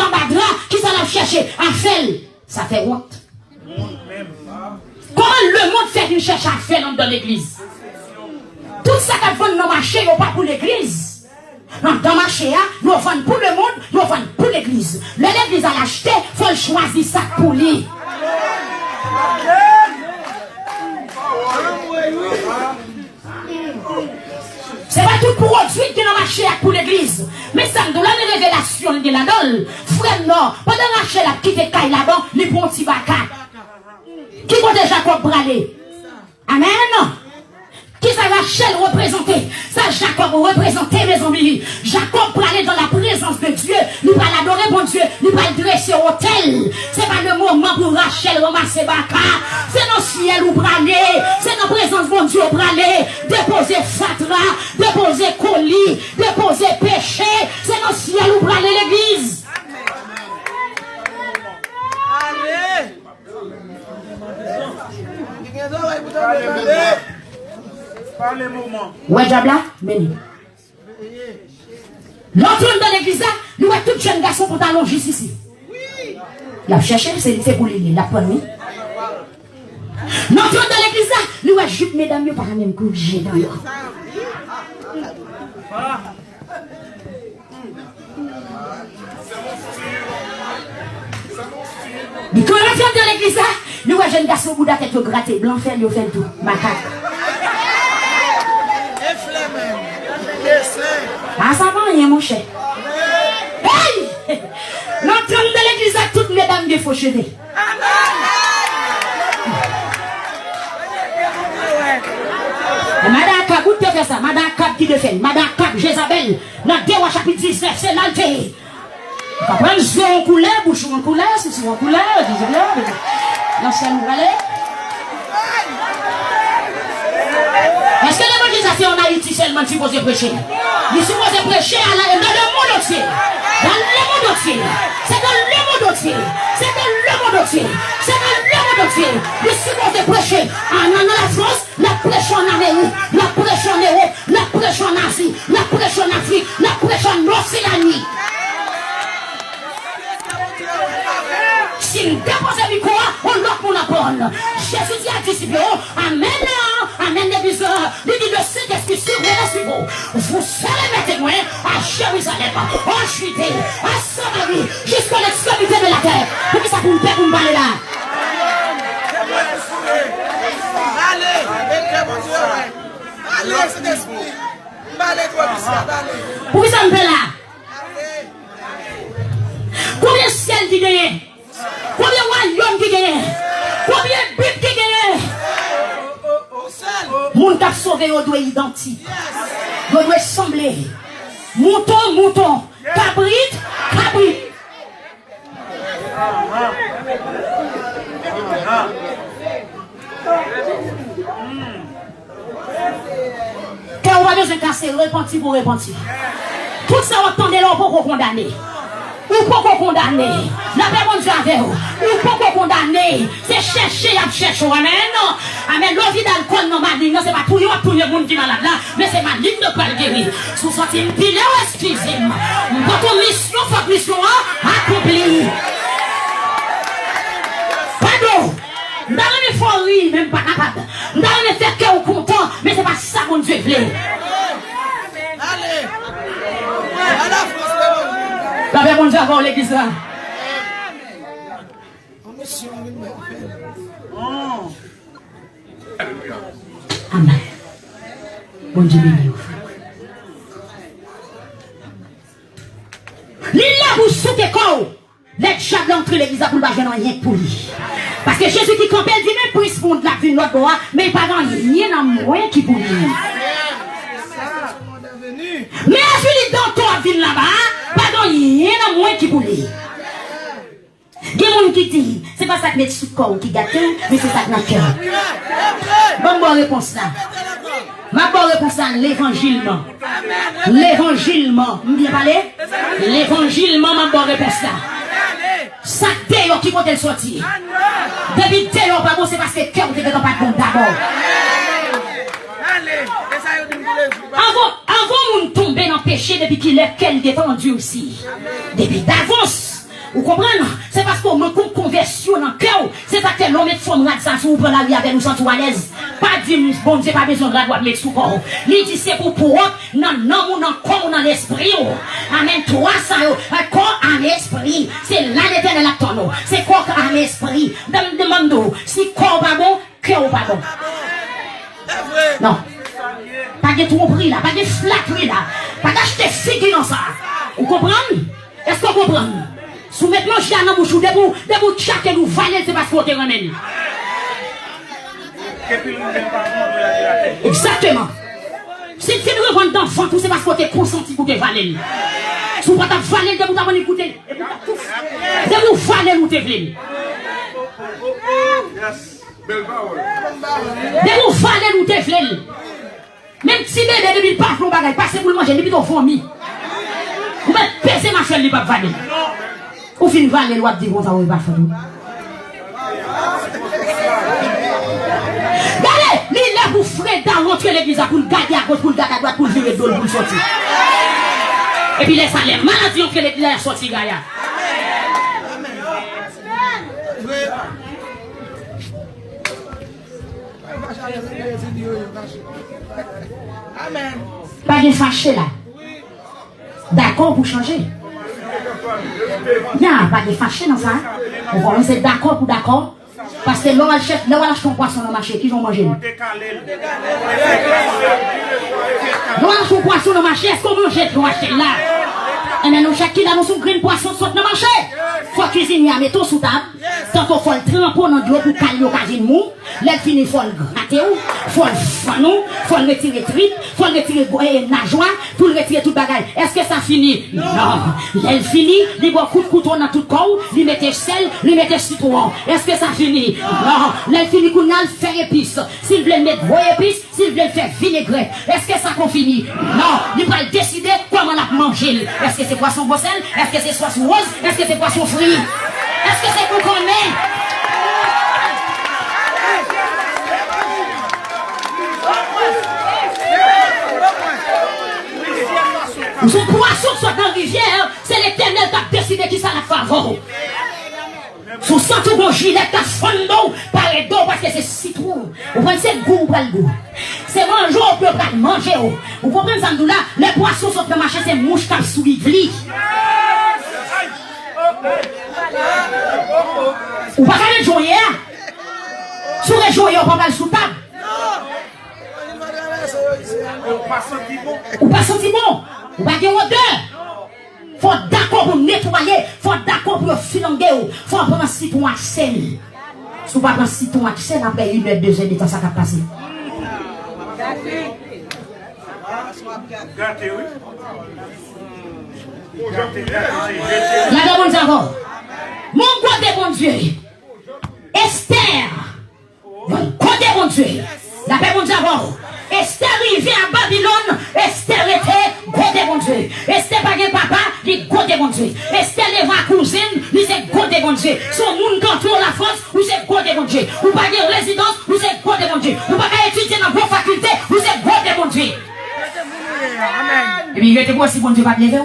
en bas de là, qui ça l'a cherché? À faire, ça fait honte. Comment le monde fait une cherche à faire dans l'église? Tout ça qu'on vend dans le marché, n'est pas pour l'église. Dans le marché, nous vendons pour le monde, nous vendons pour l'église. L'église a l'acheté, il faut choisir ça pour lui. C'est pas tout pour produit qui est dans le marché pour l'église. Mais ça me donne la révélation de la dole. Frère, non, pendant le marché, la petite caille là-bas, les bons petits bacas. Qui compte Jacob Bralé? Amen. Qui ça Rachel représenté? Ça Jacob représenté, mes amis. Jacob Bralé dans la présence de Dieu. Nous va l'adorer, bon Dieu. Nous va le dresser au hôtel. C'est pas le moment pour Rachel ramasser baka. C'est dans le ciel ou Bralé. C'est dans la présence de bon Dieu Bralé. Déposer fatra, déposer colis, déposer péché. C'est dans le ciel ou Bralé l'église. Ouais, Diabla, meni. L'autre dans l'église, nous avons tout jeune garçon pour t'allonger ici. La chercher, c'est pour lui, la première. L'autre dans l'église, nous avons jupe, mesdames, par la même couche dans l'eau. Quand on vient dans l'église, nous avons jeune garçon pour la tête gratter, blanc, faire tout, macaque. Ah, ça va rien, mon cher. Hey! L'entrée de l'église a toutes mesdames des faux cheveux. Madame Cap, où tu fais ça? Madame Cap qui te fait? Madame Cap, Jézabel, dans 2 chapitre 19, c'est l'alté. Tu comprends? Si on coulait, bouche en couleur, si on coulait, l'ancienne nouvelle. Est-ce que l'évangélisation en Haïti seulement supposé prêcher? Il est supposé prêcher dans le monde entier. Dans le monde entier. C'est dans le monde entier. C'est dans le monde entier. C'est dans le monde entier. Il est supposé prêcher en la France, la prêche en Amérique, la prêche en Europe, la prêche en Asie, la prêche en Afrique, la prêche en Océanie. Si nous déposons le micro, on loque mon appel. Jésus dit à disciples, amen, amen, les bisous. Il dit le Saint-Esprit surveillera sur vous. Vous serez mes témoins à Jérusalem, en Judée, à Samarie, jusqu'à l'extrémité de la terre. Pour que ça vous paie pour me parler là. Allez, Saint-Esprit. Pour que ça me paie là. Combien de ciel qui gagne? Combien de royaumes qui gagne? Combien de buts qui gagne? Moun t'a sauvé, on doit identique. On doit sembler. Mouton, mouton. Cabrit, cabrit. Quand on va besoin de casser, repentir pour repentir. Tout ça, on attendait là pour condamner. Ou pour qu'on condamne, la paix mon Dieu avec vous. Ou pour qu'on condamne, c'est chercher, à chercher, amen. Amen, l'envie d'alcool, non, maligne, non, c'est pas tout le monde qui est malade là, mais c'est maligne de pas le guérir. Sous sorti une pile, excusez-moi. Votre mission, votre mission, accomplie. Pardon. Dans les forêts, même pas capable. Dans les faits que vous content, mais c'est pas ça mon Dieu veut. Allez. À la France. La paix mon Dieu avant l'église là. Amen. Bon Dieu béni. L'île là vous sautez quoi? Les chats d'entrée l'église pour le bagage rien pour lui. Parce que Jésus qui campait dit même pour il se fond de la vie de notre bois, mais pas dans rien en moins qui pour lui. Mais à celui dans ton ville là-bas, pardon, il y en a moins qui voulait. Il y a des gens qui disent, c'est pas ça que met sous le corps qui gâte, mais c'est ça que dans le cœur. Bonne réponse là. Ma bonne réponse là, l'évangile. L'évangile, vous bien parler? L'évangile, ma bonne réponse là. Ça déo qui compte le sortir. Depuis déo, pas bon, c'est parce que le cœur ne pas bon d'abord. Avant mon tomber dans le péché depuis qu'il est qu'elle défendu aussi. Depuis d'avance, Vous comprenez? C'est parce qu'on me coupe conversion dans le cœur. C'est parce que l'homme est femme rade ça sous la vie avec nous sentir à l'aise. Pas dire, bon, j'ai pas besoin de la droite mettre sous corps. Il dit c'est pour non, non, ou non, corps, dans l'esprit. Amen. Toi, ça, corps, âme, esprit. C'est là l'éternel à ton nom. C'est corps, âme, esprit. Demande-nous, si corps pas bon, cœur pas bon. Non. Pas de tromperie là, pas de flatterie là. Pas d'acheter figue dans ça. Vous comprenez? Est-ce que vous comprenez? Sous maintenant, je suis à la bouche, debout, chaque nous valez, c'est parce qu'on te ramène. Exactement. Si tu ne revends d'enfant, c'est parce qu'on te consenti pour te valer. Si vous ne pas valer, debout, t'as écouté. Debout, valer, ou te valer. Debout, valer, ou te valer. Même si bébé depuis le parfum bagage, passez pour le manger, depuis ton fourmi. Vous mettez peser ma chaîne, il pas valer. Ou fin valer, l'ouat dit, bon, ça va pas faire. Regardez, il est pour frère dans l'autre l'église, pour le garder à gauche, pour le garder à droite, pour le virer d'eau, pour le sortir. Et puis laissez les maladies que l'église a sorti, Gaïa. Amen. Pas de fâché là. D'accord pour changer. Non, pas de fâché dans ça. On c'est d'accord pour d'accord. Parce que l'on achète ton poisson dans le marché, qui vont manger. L'on achète ton poisson dans le marché, est-ce qu'on mange l'on achète là? Et maintenant, chacun a son grain de poisson sur le marché. Il faut cuisiner à mettre sous table. Tant qu'on faut le tremper dans de l'eau pour caler l'occasion de mou. Là, il faut le gratter, il faut le fanou, il faut le retirer trip, il faut le retirer nageoire, pour le retirer tout le bagage. Est-ce que ça finit? Non. Là, il finit, il boit coup de couteau dans tout le corps, il met sel, il met citron. Est-ce que ça finit? Non. Là, il finit qu'on a le faire épice. S'il veut mettre vos épices, s'il veut faire vinaigrette. Est-ce que ça qu'on finit? Non. Il va décider comment on a manger. Est-ce que c'est poisson bossel? Est-ce que c'est poisson rose? Est-ce que c'est poisson frit? Est-ce que c'est pour qu'on met? Ce poisson qui soit dans la rivière, c'est l'éternel qui a décidé qui ça la faveur. Sous centre de gilet, qui a fond d'eau, par les dos, parce que c'est citron. Vous prenez ce goût, pas le goût. C'est manger, on peut pas manger. Vous comprenez ça, là? Les poissons sont dans le marché, c'est mouche qui sous l'ivli. Ou pas qu'à les jouer, hein? Sous les jouets, on va pas le sous table. Ou pas senti bon. Ou pas de odeur. Faut d'accord pour nettoyer. Faut d'accord pour filanger. Faut prendre un citron à sel. Si vous pas prendre un citron à sel, après 1 heure, 2 heures de temps, ça va passer. Gâté, oui. La demande d'abord. Mon côté, bon Dieu. Esther. Mon côté, bon Dieu. La paix, bon Dieu, d'abord. Esther arrivait à Babylone, Esther était côté bon Dieu. Esther pas de papa, il côté bon Dieu. Esther lève à cousine, il c'est côté bon Dieu. Son monde contrôle la France, vous c'est côté bon Dieu. Ou pas de résidence, vous c'est côté bon Dieu. Ou pas étudier dans vos facultés, vous c'est côté bon Dieu. Et puis il était quoi si bon Dieu va lever?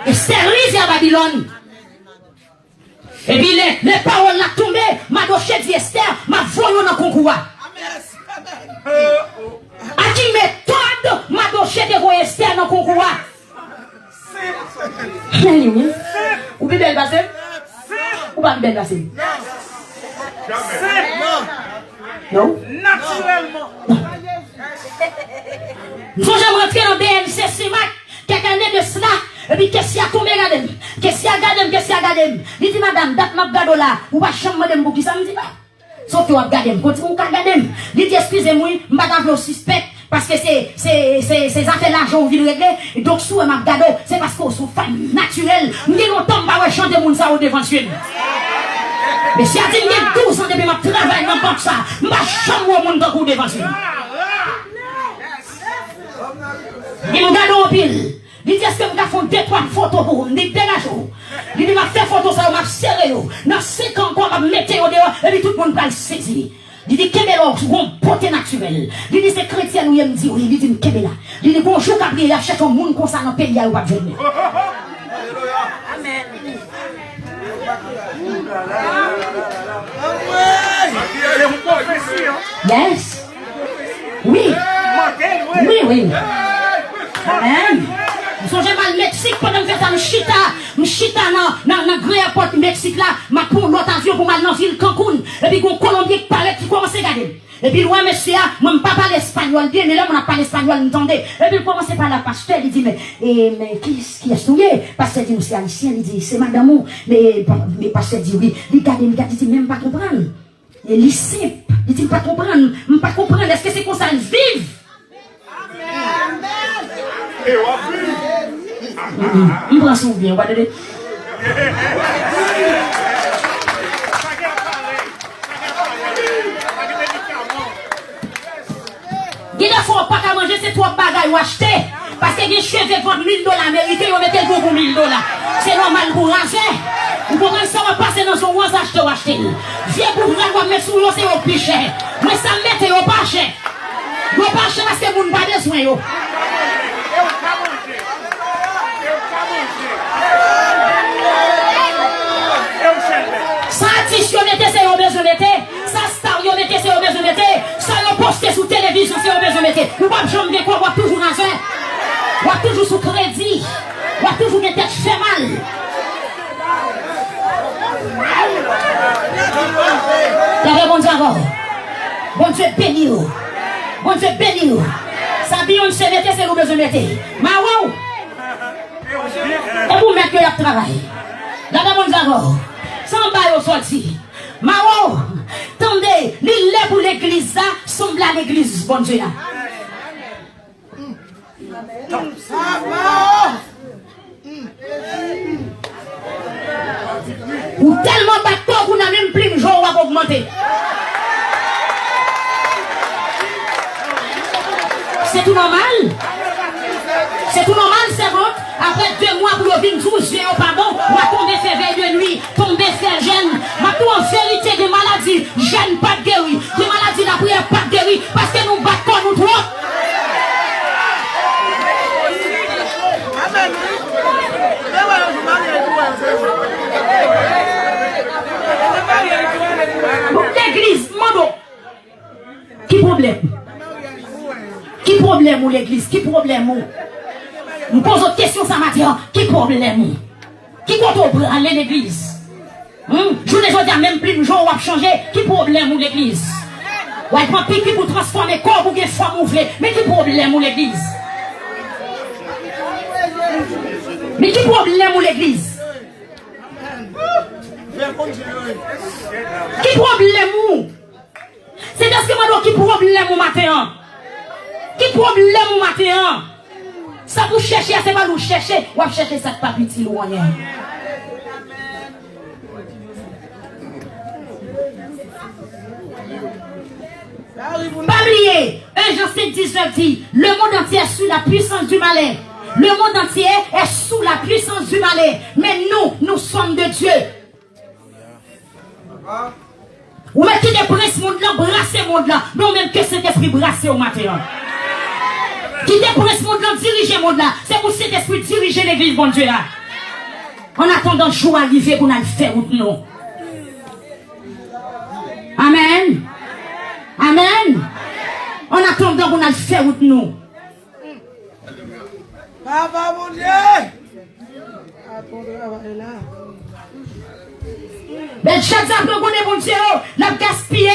Esther arrivait à Babylone. Et puis les paroles l'ont tombé, ma doché dit Esther, ma voyons dans le concours. A qui méthode ma doché de voyer Esther dans le concours? Ou bien belle passée? Ou pas belle passée? Non? Naturellement. Faut jamais rentrer dans BNC CIMAC, quelques années de cela, et puis qu'est-ce qu'il y a tombé, regardez? Qu'est-ce qu'il y a regardé? Qu'est-ce qu'il y a regardé? Il dit, madame, date ma gado là, ou pas chambre de m'bouki, ça me dit pas. Sauf que vous regardez, continue à regarder. Il dit, excusez-moi, je ne vais suspect, parce que c'est affaires l'argent ou vient régler. Donc, sous ma gado, c'est parce qu'on sont femmes naturelles. Nous disons, longtemps, je vais chanter mon ça au devant de mais si elle dit 12 ans depuis ma travail dans banque ça, je vais chambre au monde au devant de il me garde en pile. Il dit, est-ce que vous avez fait 2-3 photos pour vous? Il dit, dégagez-vous. Il dit, m'a fait photo ça, m'a serré. Dans 5 ans, on va mettre au dehors, et puis tout le monde va le saisir. Il dit, Kébélo, c'est une beauté naturelle. Il dit, c'est chrétien, nous, il me dit, il dit, Kébéla. Il dit, bonjour, Gabriel, il achète un monde comme ça dans le pays, il va venir. Yes. Oui. Oui. Amen. Je suis mal Mexique pendant que je fais ça, je chita dans le grand airport Mexique là, je prends l'autre avion pour aller dans la ville Cancun. Et puis, un Colombien qui parle, qui commence à regarder. Et puis, moi, monsieur, moi, je ne parle pas l'espagnol bien, mais là, on n'a pas l'espagnol, vous entendez. Et puis, il commence par la pasteur, il dit, mais qui est souillé? Pasteur dit, c'est haïtien, il dit, c'est madame, mais pasteur dit, oui, il dit, même pas comprendre. Et il est simple, il dit, pas comprendre, pas comprendre, est-ce que c'est comme ça, ils vivent? Je prends son bien, regardez. Il ne faut pas manger, c'est trop de bagages ou acheter. Parce que les cheveux vendent $1000 américains, ils mettent pour $1000. C'est normal pour ranger. Vous pouvez ça passer dans son roi acheter ou acheter. Viens pour vous mettre sur l'eau, c'est au plus cher. Mais ça met au pas cher. Au pas cher parce que vous n'avez pas besoin. Ça artiste, c'est au besoin d'été. Ça star, c'est au besoin d'été. Ça le poste sur télévision, c'est au besoin d'été. Vous ne pouvez jamais quoi, vous toujours ranger. Vous toujours sous crédit. Vous toujours des têtes fait mal. T'avez bon Dieu encore. Bon Dieu béni. Bon Dieu béni. Ça bien on se mette, c'est au besoin d'été. Ma wow. Et vous mettez que le travail. T'avez bon Dieu encore. Sans bail au sorti. Mao, attendez, l'île pour l'église, ça, semble à l'église, bon Dieu. Ou tellement d'accord, vous n'avez même plus de jour à augmenter. C'est tout normal? C'est tout normal, c'est bon? Après 2 mois pour le vin tous, j'ai au pardon, on va tomber faire veille de nuit, tomber faire jeûne. Ma tout en vérité des maladies, jeûne pas guéri, des maladies la prière pas guéri, parce que nous battons nous trop. Amen. L'église, mando. Qui problème? Qui problème ou l'église? Qui problème ou? Nous posons une question ça matin. Qui problème? Qui compte aller l'église? Je ne dis même plus de jour où changer. Qui problème ou l'église? Ou elle prend pipi pour transformer corps pour que soit mouflé. Mais qui problème ou l'église? Mais qui problème ou l'église? Qui problème ou? C'est parce que moi qui problème ou matin? Qui problème ou matin? Ça vous cherchez, c'est pas nous chercher. Ou chercher ça pas petit ou rien. Pas oublier, 1 Jean 7:19 dit, le monde entier est sous la puissance du malin. Le monde entier est sous la puissance du malin. Mais nous sommes de Dieu. Ou mettez des princes monde là, brassez monde là. Non même que cet esprit brassé au matin. Qui dépresse mon monde, diriger mon monde là. C'est pour cet esprit diriger l'église, bon Dieu là. En attendant le jour arrivé pour nous faire route nous. Amen. Amen. En attendant pour nous faire route nous. Papa mon Dieu. Mais chaque fois qu'on est bon Dieu, la gaspiller,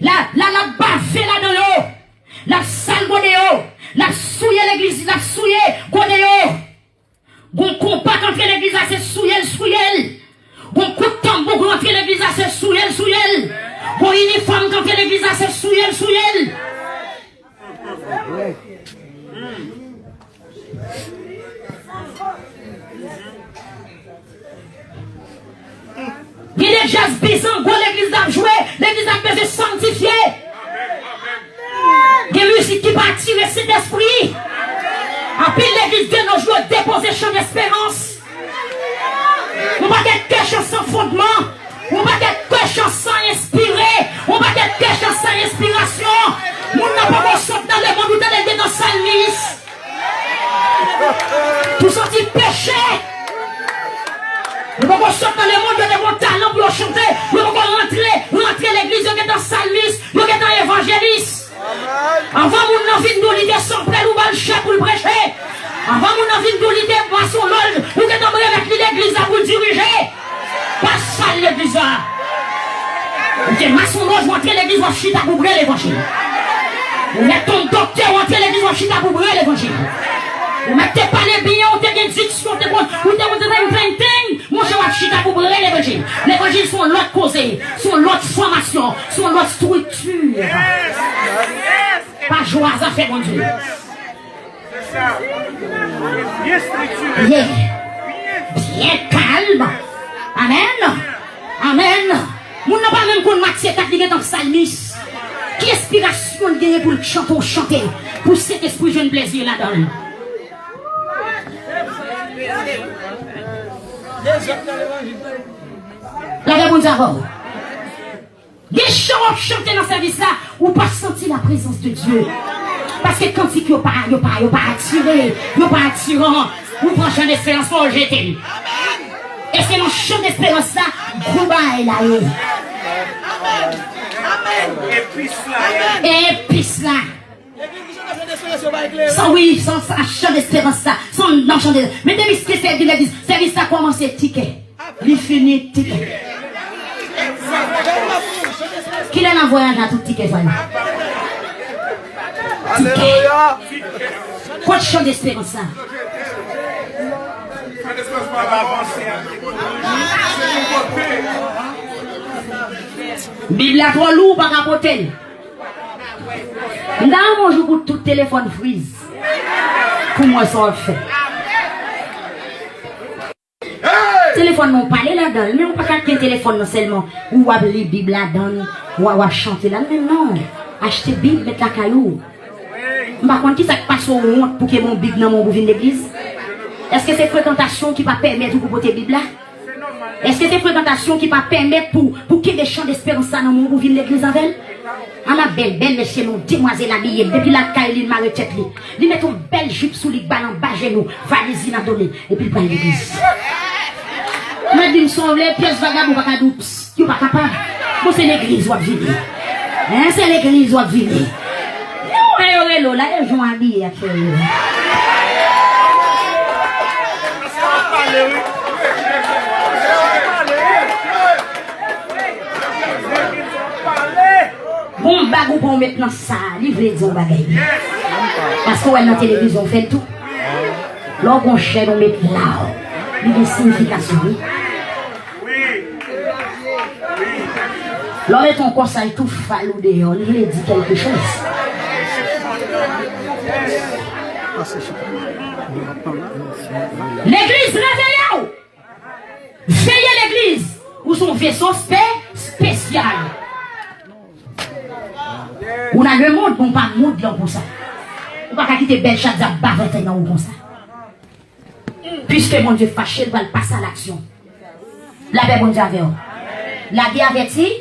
la baffer là dans l'eau, la salmonner, la souiller l'église, la souiller, godéo. Gon compas quand fait l'église, c'est souiller. Gon coup de tambour quand fait l'église, c'est souiller. Gon uniforme quand fait l'église, c'est souiller. Il est déjà bizarre, l'église a joué, l'église a besoin de sanctifier. Il y a musique qui va attirer cet esprit. Après l'église de nos jours, déposer champ d'espérance. On va être cœur sans fondement. On va être cœur sans inspirer. On va être cœur sans inspiration. On n'a pas besoin de dans le monde ou dans les dans salmis. Tout sorti péché. l'église, vous êtes en salmis, vous êtes en évangéliste. Avant mon envie de l'idée sans prêt ou mal chef pour le prêcher. Avant mon envie de l'idée poisson lol, vous êtes en avec l'église à vous diriger. Pas ça l'église là. Vous êtes maçon lol, vous entrez l'église à chita pour brûler l'évangile. Vous êtes ton docteur, vous entrez l'église à chita pour brûler l'évangile. Vous mettez pas les billets, vous avez une diction, vous avez une thing. Mon cher chita pour brûler l'évangile. L'évangile sont l'autre causé, sont l'autre formation, sont l'autre structure. Pas joie à faire, mon Dieu. C'est ça. Bien structuré. Bien calme. Amen. Amen. Mon n'a pas même qu'on Max est dans Salmis. Qui inspiration il gagne pour le chanter, pour cet esprit jeune plaisir là-dedans. La bonne avant. Des chants chanter dans ce service là, ou pas sentir la présence de Dieu. Parce que quand il n'y a pas attiré, il n'y a pas attirant, vous prenez chant d'espérance pour jeter. Et c'est mon chant d'espérance là, gros bail là. Épice là. Sans oui, sans chant d'espérance là, sans non chant d'espérance. Mais depuis que c'est l'église, service là commence ticket. Il finit ticket. Qui l'a en voyage à tout ticket voilà. Alléluia. Quoi de chant d'espérance là? Bible à trop lourd par capoter. Dans mon jour pour tout téléphone freeze. Pour moi ça fait. Téléphone non parler là-dedans, mais on pas qu'un téléphone non seulement ou à lire Bible là-dedans, ou à chanter là, mais non. Acheter Bible mettre la caillou. Par contre, qui ça passe au monde pour que mon Bible dans mon bouvin d'église? Est-ce que c'est fréquentation qui va permettre de porter Bible là? Est-ce que c'est fréquentation qui va permettre pour qu'il y ait des chants d'espérance dans mon bouvin l'église avec? Ah ma belle, monsieur, mon demoiselle habillée, depuis la caille, il m'a retraite. Il met une belle jupe sous les balles en bas genou, valise dans donné, et puis il va à l'église. Je dis, sont les pièces vagabondes, pas capable, tu pas capable. Bon, c'est l'église qui va venir. C'est l'église qui va venir. Non, là, ils vont habiller à faire. Bon, bagou pour maintenant ça, livrer des bagailles. Parce que dans la télévision, on fait tout. Lorsqu'on cherche, on met là. Il y a une signification. Lorsque ton conseil tout falou dehors, il dit quelque chose. L'église, réveillez-vous! Veillez l'église, où son vaisseau spécial. On a le monde, on pas monde là pour ça. On va pas quitter belle chatte à bavette dans comme ça. Puisque mon Dieu fâché, il va passer à l'action. La paix, mon Dieu, avec vous. La guerre avertie.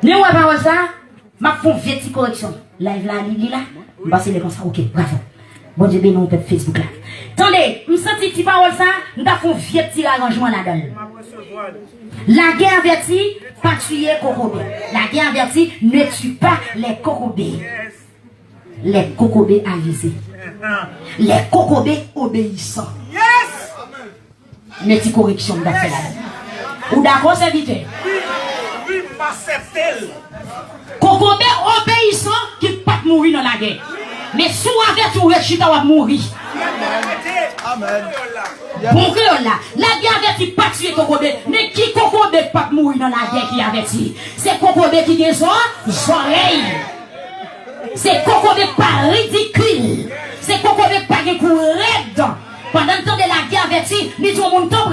Ne ouvrez pas ça. Ma font vieille correction. Live là, Lili là. Je passe les comme ça. Ok, bravo. Bon Dieu, béni, on peut Facebook là. Attendez, je sens petit parole ça. Nous avons fait un petit arrangement là-dedans. La guerre avertie, pas tuer Kokobé. La guerre avertie, ne tue pas les Kokobé. Les Kokobé avisés. Les Kokobé obéissants. Mettez correction d'affaires là. Ou d'accord, serviteur? Oui, ma septelle. Kokobé obéissant qui ne peut pas mourir dans la guerre. Mais sous avec tout rechita va mourir. Amen. Bon créole là, la guerre avertit pas tuer Kokobé. Mais qui Kokobé pas mourir dans la guerre qui avertit? C'est Kokobé qui a son oreille. C'est Kokobé pas ridicule. C'est Kokobé pas qui court raide. Pendant le temps de la guerre avertie, nous avons mon temps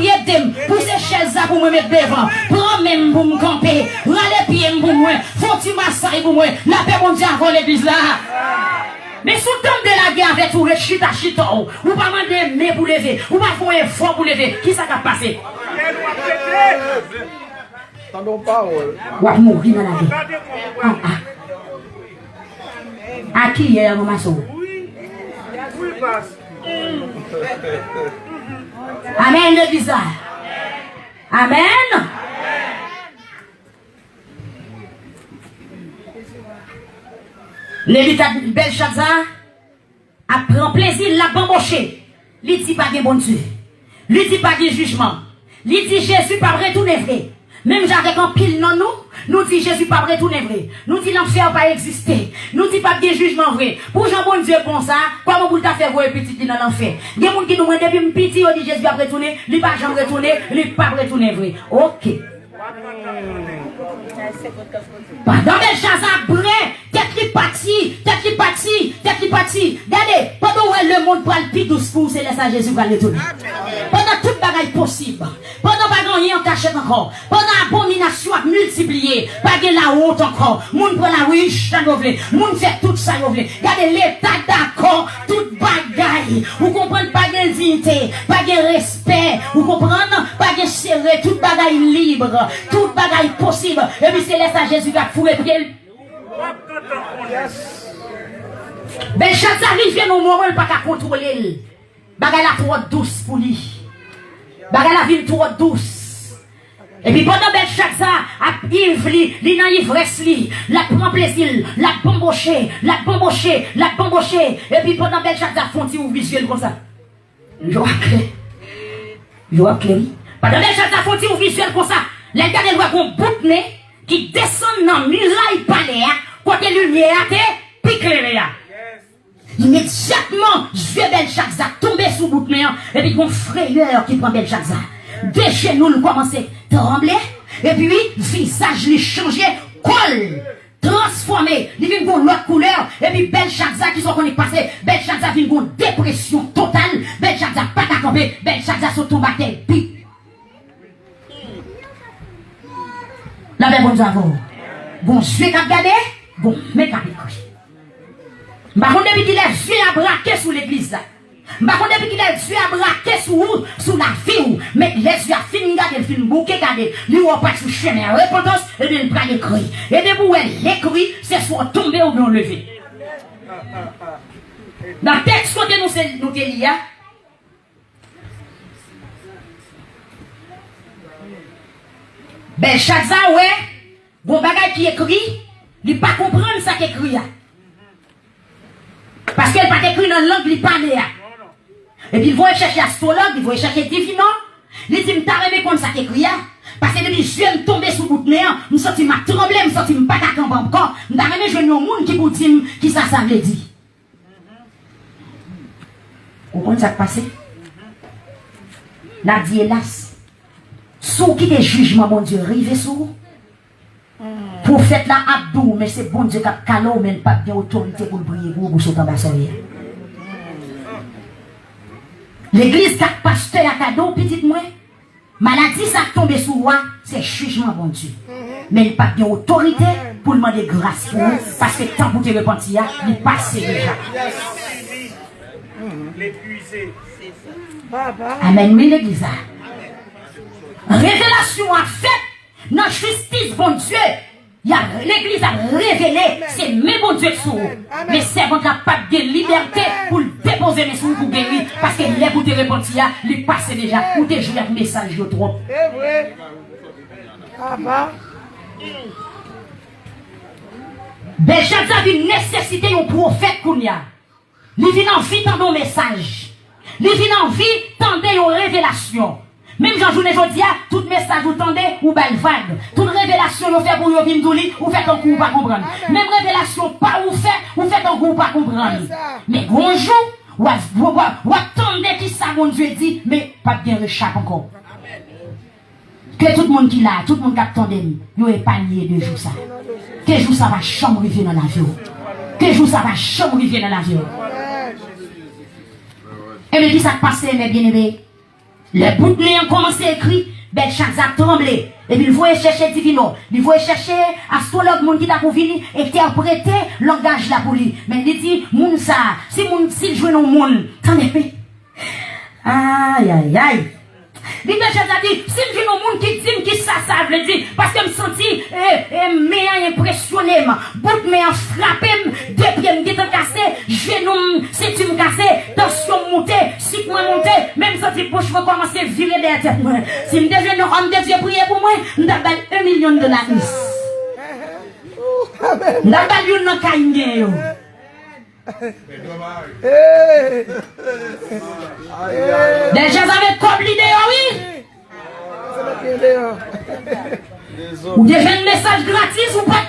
pour ces chaises pour me mettre devant. Prends même pour me camper. Râle pied pour moi. Faut-tu m'assailler pour moi. La paix mon Dieu avant l'église là. Mais sous le temps de la guerre avertie, vous chita chita. Vous pas demander mais pour lever. Vous pas faire un effort pour lever. Qui ça va passer? Tendons parole. Vous allez mourir dans la guerre. À qui est la maman sauve? Oui, passe. Amen, l'église. Amen. L'évita Belshazzar apprend plaisir la bamboché. Il dit pas de bon Dieu. Il dit pas de jugement. Il dit Jésus pas retourner vrai. Même avec un pile non nous dit Jésus pas retourner vrai. Nous dit l'enfer pas exister. Nous dit pas de jugement vrai. Pour Jean bon Dieu bon ça, comment vous t'a fait voir petit dans l'enfer. Il y a des gens qui nous demandent depuis petit on dit Jésus va retourner, il pas jamais retourner, il pas retourner vrai. OK. Pendant Belshazzar brun, tête qui parti. Regardez, pendant où le monde prend le plus douce pour c'est là ça Jésus va le tourner. Pendant toute bagaille possible, pendant pas rien en cachette encore, pendant abomination multipliée, pas de la honte encore, monde prend la riche, ça vous voulez, monde fait tout ça vous voulez. Regardez l'état d'accord, toute bagaille, vous comprenez pas de dignité, pas de respect, vous comprenez pas de serré, toute bagaille libre, toute bagaille possible. Et puis c'est là ça Jésus va fouler pied. Belshazzar vient au moment où pas qu'à contrôler. Bagay la trop douce pour lui. Bagay la ville trop douce. Et puis pendant Belshazzar a ivre li, li nan ivresse li, la prend plaisir, la bamboché. Et puis pendant Belshazzar font ou visuel comme ça. Jo clair. Pendant Belshazzar font ou visuel comme ça. Les gars de loi qu'on bout nez qui descend dans muraille palais côté lumière te pique les là. Immédiatement, yeux Belshazzar tombé sous bout de main, et puis mon frayeur qui prend Belshazzar. Deux genoux commencent à trembler, et puis visage lui changé, col transformé, il vient pour l'autre couleur, et puis Belshazzar qui sont connus passé, Belshazzar vient pour dépression totale, Belshazzar pas qu'à camper, Belshazzar se tombe à terre, puis la même bonne avons. Bon, je vais regarder, bon, mais qu'à par contre, depuis qu'il est Dieu à braquer sous l'église là. Par contre, depuis qu'il est Dieu à braquer sous la vie, mais les yeux à finir garder le film bouquet garder, lui on passe sous chemin repentance et bien il prend les cris. Et debout les cris, c'est soit tomber ou bien lever. Dans le texte côté nous te lia. Belshazzar ouais, bon bagage qui écrit, il pas comprendre ça qui écrit là. Parce qu'elle n'a pas écrit dans la langue, il parle. Et puis, ils vont chercher astrologue, ils vont chercher divinant. Ils disent, t'as rêvé comme ça qui écrit. Parce que depuis, je viens de tomber sous bout de nez, je me sens ma tremblé, je me sens pas d'accord encore. Je t'ai rêvé, je viens au monde qui vous dit, qui ça veut dire. Vous comprenez ça qui passe? La dit, hélas, sous qui des jugements, mon Dieu, rive sous. Prophète là Abdou, mais c'est bon Dieu qui a calé, mais pas bien autorité pour prier pour vous sauter en bas. L'église qui a pasteur à cadeau, petite moi, maladie ça tombe sous moi, c'est jugement bon Dieu. Mais il pas bien autorité pour demander grâce pour vous, parce que tant pour te repentir, il passe déjà. Amen, oui l'église. Révélation a fait dans justice bon Dieu. L'église a révélé, c'est mes bon Dieu sous. Mais c'est bon capable de liberté pour déposer mes sous pour guérir. Parce que les pour te repentir, il passe déjà pour te jouer un message de trop. Belshazzar a une nécessité un prophète qu'on y a. Il vient en vie tendre un message. Il vient en vie tendre une révélation. Même Jean journée aujourd'hui, tout message vous tendez ou belle vague. Toute révélation vous fait pour vous venir d'ouli, vous faites un coup pas comprendre. Même révélation pas vous faites un coup pas comprendre. Mais bonjour, vous attendez qui ça mon Dieu dit, mais pas bien réchappe encore. Que tout le monde qui l'a, tout le monde qui attendait, vous épargnez de jours ça. Que jour ça va chambre rivière dans l'avion. Que jour ça va chambre rivière dans l'avion. Et me dit ça passe, mes bien-aimés. Les bouts de nez ont commencé à écrire, Belshazzar tremblé. Et puis il voulait chercher divino. Il voulait chercher astrologue, moun qui t'a pour venir interpréter langage là pour lui. Mais il dit, moun ça, si joue dans moun, attendez, aïe. Belshazzar dit, si je viens au monde qui dit qui ça veut dire, parce que je me senti mais impressionné, bout mais frappé, deux pieds me cassé, genou, si tu me cassé, tension montée, sucre monté, même si poche me commencer à virer des têtes. Si je deviens un homme de Dieu prier pour moi, je vais $1 million. N'a pas eu non caïgne yo. Déjà avec comme l'idée oui. Ou déjà un message gratis ou pas